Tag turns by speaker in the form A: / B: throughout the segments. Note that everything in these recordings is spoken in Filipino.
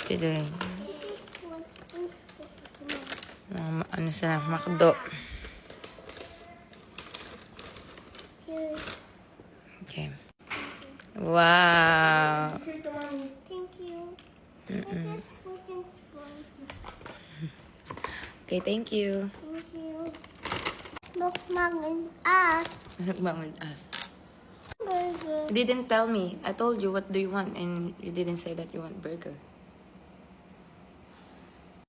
A: today? Ano sa McDo? Okay. Wow.
B: Thank you.
A: Okay, thank you.
B: Thank you. Mukbang and us.
A: Mukbang with us.
B: Burger.
A: You didn't tell me. I told you what do you want and you didn't say that you want burger.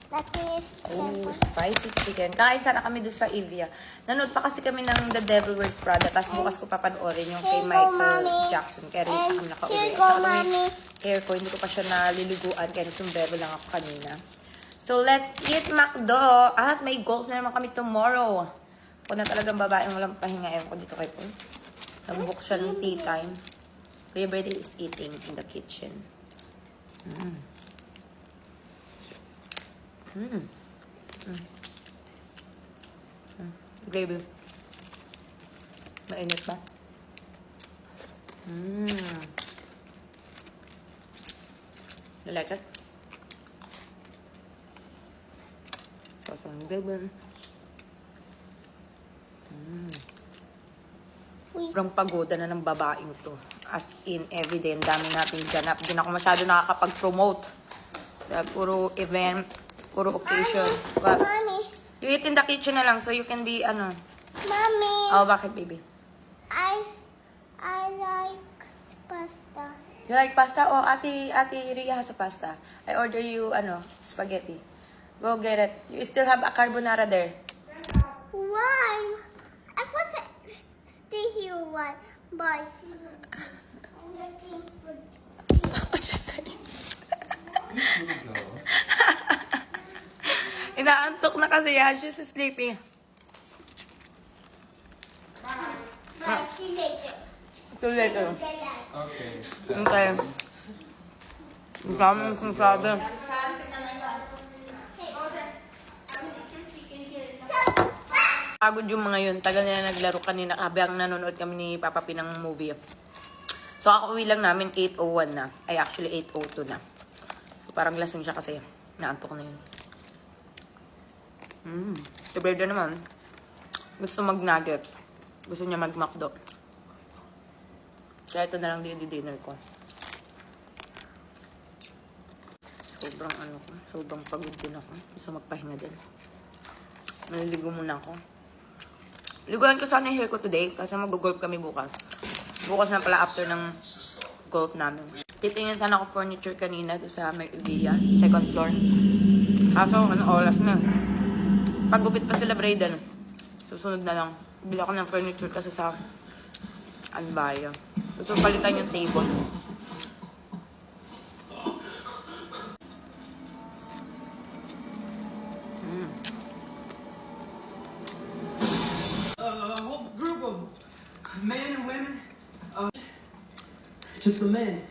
B: That is
A: Oh, spicy chicken. Kain sana kami doon sa Evia. Nanood pa kasi kami ng The Devil Wears Prada. Tapos bukas ko papanoorin yung kay
B: Here go,
A: Michael
B: Mommy.
A: Jackson. Kaya rin pa kami nakauwi.
B: Here go, Mommy.
A: Hair ko, hindi ko pa siya naliliguan. Kaya nagsumbrero lang ako kanina. So, let's eat McDo. At may golf na naman kami tomorrow. Ako na talagang babaeng walang pahinga. Ewan ko dito kay Paul. Nag-book siya ng tea time. Kuya Brady is eating in the kitchen. Gravy. Mainit ba? You like it? So, gravy. Sobrang pagoda na ng babaeng to. As in, everyday. Ang dami natin ganap. Hindi na ako masyado nakakapag-promote. Dahil puro event, puro occasion. But,
B: Mommy.
A: you eat in the kitchen na lang so you can be, ano.
B: Mommy.
A: Oh, bakit, baby?
B: I like pasta.
A: You like pasta? Oh, Ate Ria has a pasta. I order you, spaghetti. Go get it. You still have a carbonara there.
B: Why? I wasn't stay here one. Bye. I'm looking for.
A: What you say? Inaantok na kasi yan. She's sleeping.
B: Bye. See you later.
A: Too late.
C: Okay.
A: Okay. Ang daming sinasabi. Pagod yung mga yun. Tagal nila naglaro kanina habang nanonood kami ni Papa P ng movie. So, ako uwi lang namin 8:01 na. Ay, actually 8:02 na. So, parang lasing siya kasi naantok na yun. Si Breda naman, gusto mag-nuggets. Gusto niya mag-McDo. Kaya ito na lang dinner ko. Sobrang pagod din ako. Gusto magpahinga din. Naliligo muna ako. Liguan ko sana yung hair ko today kasi mag-golf kami bukas. Bukas na pala after ng golf namin. Titingin sana ako furniture kanina doon sa may Evia, second floor. Kaso, oras na. Pagupit pa sila Brayden. Susunod na lang. Bili ako ng furniture kasi sa Anbaya. Gusto palitan yung table.
D: A whole group of men and women. Just the men.